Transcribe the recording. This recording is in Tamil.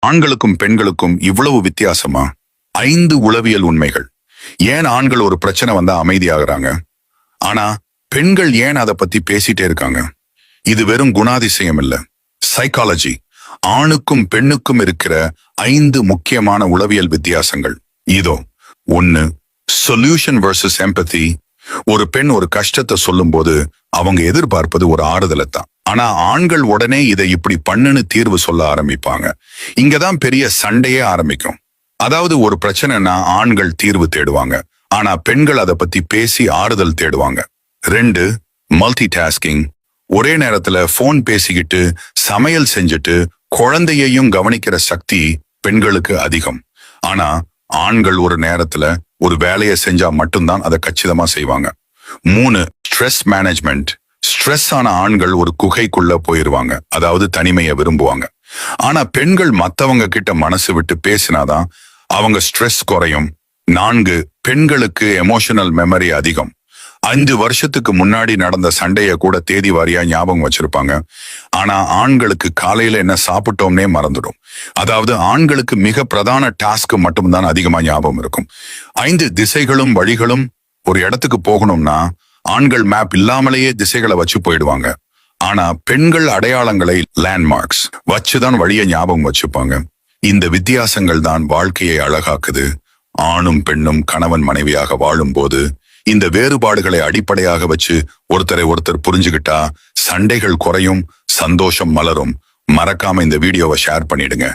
ஆண்களுக்கும் பெண்களுக்கும் இவ்வளவு வித்தியாசமா? 5 உளவியல் உண்மைகள். ஏன் ஆண்கள் ஒரு பிரச்சனை வந்தா அமைதியாகிறாங்க, ஆனா பெண்கள் ஏன் அதை பத்தி பேசிட்டே இருக்காங்க? இது வெறும் குணாதிசயம் இல்ல, சைக்காலஜி. ஆணுக்கும் பெண்ணுக்கும் இருக்கிற 5 முக்கியமான உளவியல் வித்தியாசங்கள் இதோ. 1. Solution versus empathy. ஒரு பெண் ஒரு கஷ்டத்தை சொல்லும் போது அவங்க எதிர்பார்ப்பது ஒரு ஆறுதலை தான். ஆனா ஆண்கள் உடனே இதை இப்படி பண்ணுன்னு தீர்வு சொல்ல ஆரம்பிப்பாங்க. இங்கதான் பெரிய சண்டையே ஆரம்பிக்கும். அதாவது ஒரு பிரச்சனைனா ஆண்கள் தீர்வு தேடுவாங்க, ஆனா பெண்கள் அதை பத்தி பேசி ஆறுதல் தேடுவாங்க. 2. Multi tasking. ஒரே நேரத்துல போன் பேசிக்கிட்டு சமையல் செஞ்சுட்டு குழந்தையையும் கவனிக்கிற சக்தி பெண்களுக்கு அதிகம். ஆனா ஆண்கள் ஒரு நேரத்துல ஒரு வேலையை செஞ்சா மட்டும்தான் அதை கச்சிதமா செய்வாங்க. 3. Stress management. ஸ்ட்ரெஸ் ஆன ஆண்கள் ஒரு குகைக்குள்ள போயிருவாங்க, அதாவது தனிமையை விரும்புவாங்க. ஆனா பெண்கள் மத்தவங்க கிட்ட மனசு விட்டு பேசினாதான் அவங்க ஸ்ட்ரெஸ் குறையும். 4. பெண்களுக்கு எமோஷனல் மெமரி அதிகம். 5 வருஷத்துக்கு முன்னாடி நடந்த சண்டைய கூட தேதி வாரியா ஞாபகம் வச்சிருப்பாங்க. ஆனா ஆண்களுக்கு காலையில என்ன சாப்பிட்டோம்னே மறந்துடும். அதாவது ஆண்களுக்கு மிக பிரதான டாஸ்க் மட்டும்தான் அதிகமா ஞாபகம் இருக்கும். 5 திசைகளும் வழிகளும். ஒரு இடத்துக்கு போகணும்னா ஆண்கள் மேப் இல்லாமலேயே திசைகளை வச்சு போயிடுவாங்க. ஆனா பெண்கள் அடையாளங்களை, லேண்ட்மார்க்ஸ் வச்சுதான் வழியை ஞாபகம் வச்சுப்பாங்க. இந்த வித்தியாசங்கள் தான் வாழ்க்கையை அழகாக்குது. ஆணும் பெண்ணும் கணவன் மனைவியாக வாழும்போது இந்த வேறுபாடுகளை அடிப்படையாக வச்சு ஒருத்தரை ஒருத்தர் புரிஞ்சுக்கிட்டா சண்டைகள் குறையும், சந்தோஷம் மலரும். மறக்காம இந்த வீடியோவை ஷேர் பண்ணிடுங்க.